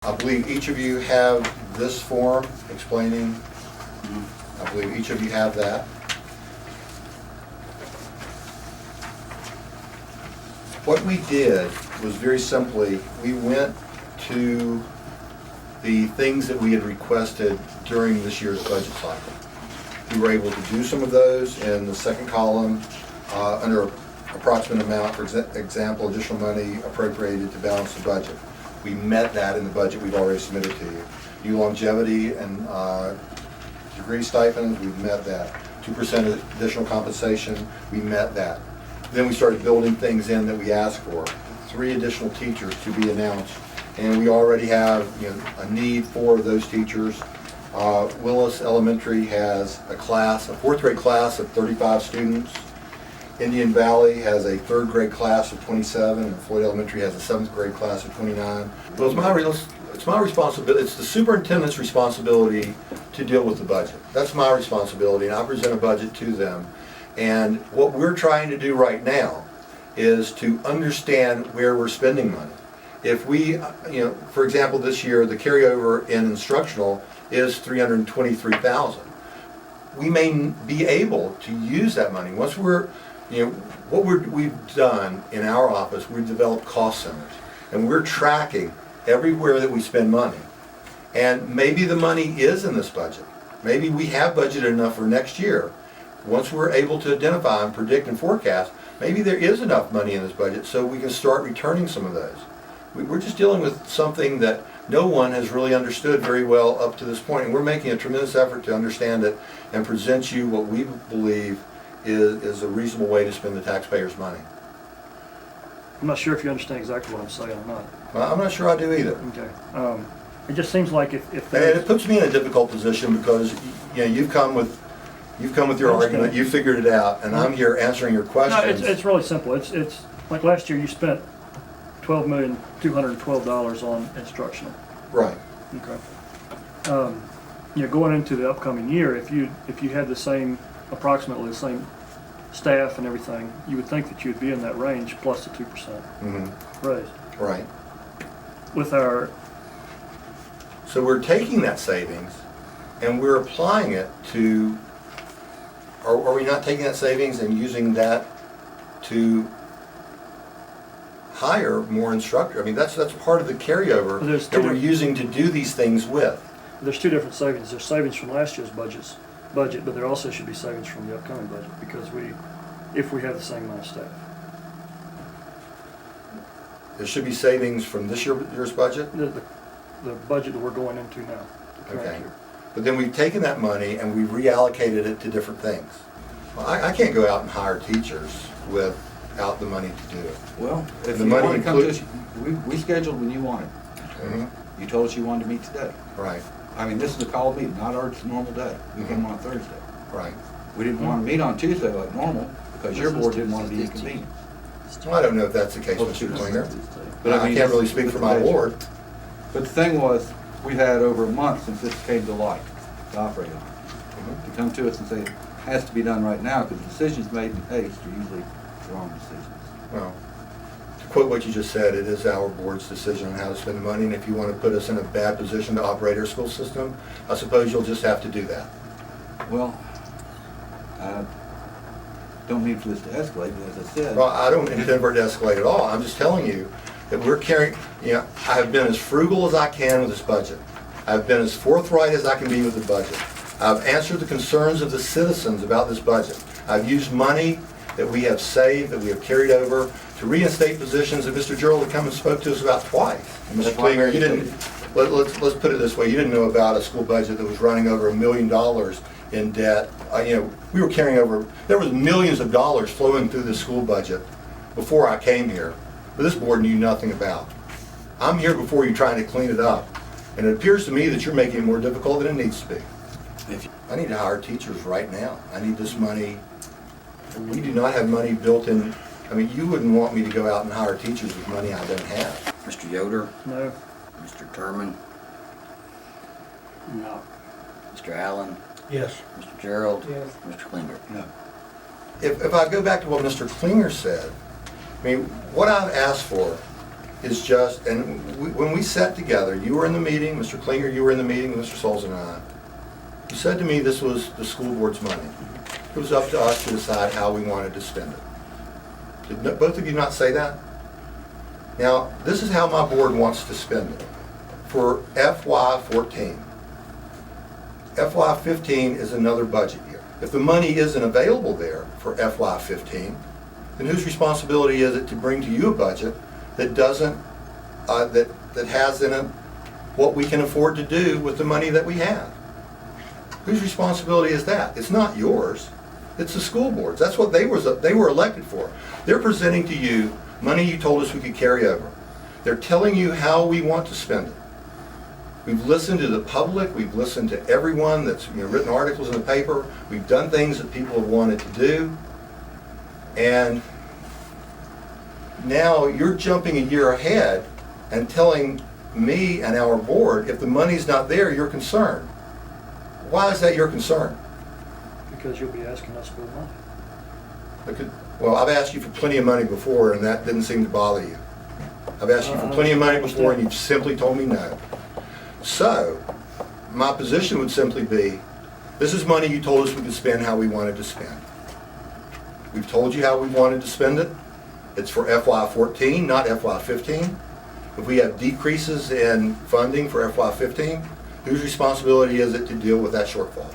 I believe each of you have this form explaining, I believe each of you have that. What we did was very simply, we went to the things that we had requested during this year's budget cycle. We were able to do some of those in the second column under approximate amount, for example, additional money appropriated to balance the budget. We met that in the budget we've already submitted to you. New longevity and degree stipends, we've met that. 2% additional compensation, we met that. Then we started building things in that we asked for. 3 additional teachers to be announced, and we already have a need for those teachers. Willis Elementary has a class, a 4th grade class of 35 students. Indian Valley has a 3rd grade class of 27, and Floyd Elementary has a 7th grade class of 29. Well, it's my responsibility, it's the superintendent's responsibility to deal with the budget. That's my responsibility, and I present a budget to them. And what we're trying to do right now is to understand where we're spending money. If we, for example, this year, the carryover in instructional is $323,000. We may be able to use that money. Once we're, what we've done in our office, we've developed cost centers, and we're tracking everywhere that we spend money. And maybe the money is in this budget. Maybe we have budgeted enough for next year. Once we're able to identify and predict and forecast, maybe there is enough money in this budget so we can start returning some of those. We're just dealing with something that no one has really understood very well up to this point, and we're making a tremendous effort to understand it and present you what we believe is a reasonable way to spend the taxpayers' money. I'm not sure if you understand exactly what I'm saying or not. Well, I'm not sure I do either. Okay. It just seems like if And it puts me in a difficult position because you've come with your argument, you figured it out, and I'm here answering your questions. No, it's really simple. It's like last year you spent $12,212 on instructional. Right. Okay. Going into the upcoming year, if you had approximately the same staff and everything, you would think that you'd be in that range plus the 2% raise. Right. With our So we're taking that savings and we're applying it to, are we not taking that savings and using that to hire more instructors? I mean, that's part of the carryover that we're using to do these things with. There's 2 different savings. There's savings from last year's budget, but there also should be savings from the upcoming budget because if we have the same amount of staff. There should be savings from this year's budget? The budget that we're going into now. Okay. But then we've taken that money and we've reallocated it to different things. Well, I can't go out and hire teachers without the money to do it. Well, if the you money want to come to us, includes- we scheduled when you wanted. You told us you wanted to meet today. Right, I mean, this is a call meeting, not our normal day. We came on Thursday. right. We didn't want to meet on Tuesday like normal because your board didn't want to be inconvenient. Well, I don't know if that's the case, Mr. Klinger. But I can't really speak for my board. But the thing was, we've had over a month since this came to light to operate on. To come to us and say it has to be done right now because decisions made in haste are usually the wrong decisions. Well, to quote what you just said, it is our board's decision on how to spend the money, and if you want to put us in a bad position to operate our school system, I suppose you'll just have to do that. Well, I don't mean for this to escalate, but as I said. Well, I don't intend for it to escalate at all. I'm just telling you that we're carrying, I have been as frugal as I can with this budget. I've been as forthright as I can be with the budget. I've answered the concerns of the citizens about this budget. I've used money that we have saved, that we have carried over to reinstate positions that Mr. Gerald had come and spoke to us about twice. And Mr. Klinger, you didn't, let's put it this way, you didn't know about a school budget that was running over $1 million in debt. We were carrying over, there was millions of dollars flowing through the school budget before I came here, but this board knew nothing about. I'm here before you trying to clean it up, and it appears to me that you're making it more difficult than it needs to be. I need to hire teachers right now. I need this money. We do not have money built in. I mean, you wouldn't want me to go out and hire teachers with money I don't have. Mr. Yoder? No. Mr. Turman? No. Mr. Allen? Yes. Mr. Gerald? Yes. Mr. Klinger? No. If I go back to what Mr. Klinger said, I mean, what I've asked for is just, and when we sat together, you were in the meeting, Mr. Klinger, you were in the meeting, Mr. Souls and I. You said to me this was the school board's money. It was up to us to decide how we wanted to spend it. Did both of you not say that? Now, this is how my board wants to spend it. For FY14. FY15 is another budget year. If the money isn't available there for FY15, then whose responsibility is it to bring to you a budget that doesn't, that has in it what we can afford to do with the money that we have? Whose responsibility is that? It's not yours. It's the school board's. That's what they were elected for. They're presenting to you money you told us we could carry over. They're telling you how we want to spend it. We've listened to the public. We've listened to everyone that's written articles in the paper. We've done things that people have wanted to do. And now you're jumping a year ahead and telling me and our board, if the money's not there, you're concerned. Why is that your concern? Because you'll be asking us for money. Well, I've asked you for plenty of money before, and that didn't seem to bother you. I've asked you for plenty of money before, and you've simply told me no. So, my position would simply be, this is money you told us we could spend how we wanted to spend. We've told you how we wanted to spend it. It's for FY14, not FY15. If we have decreases in funding for FY15, whose responsibility is it to deal with that shortfall?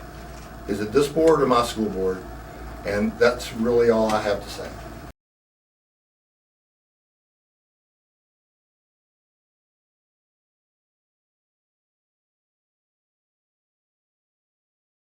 Is it this board or my school board? And that's really all I have to say.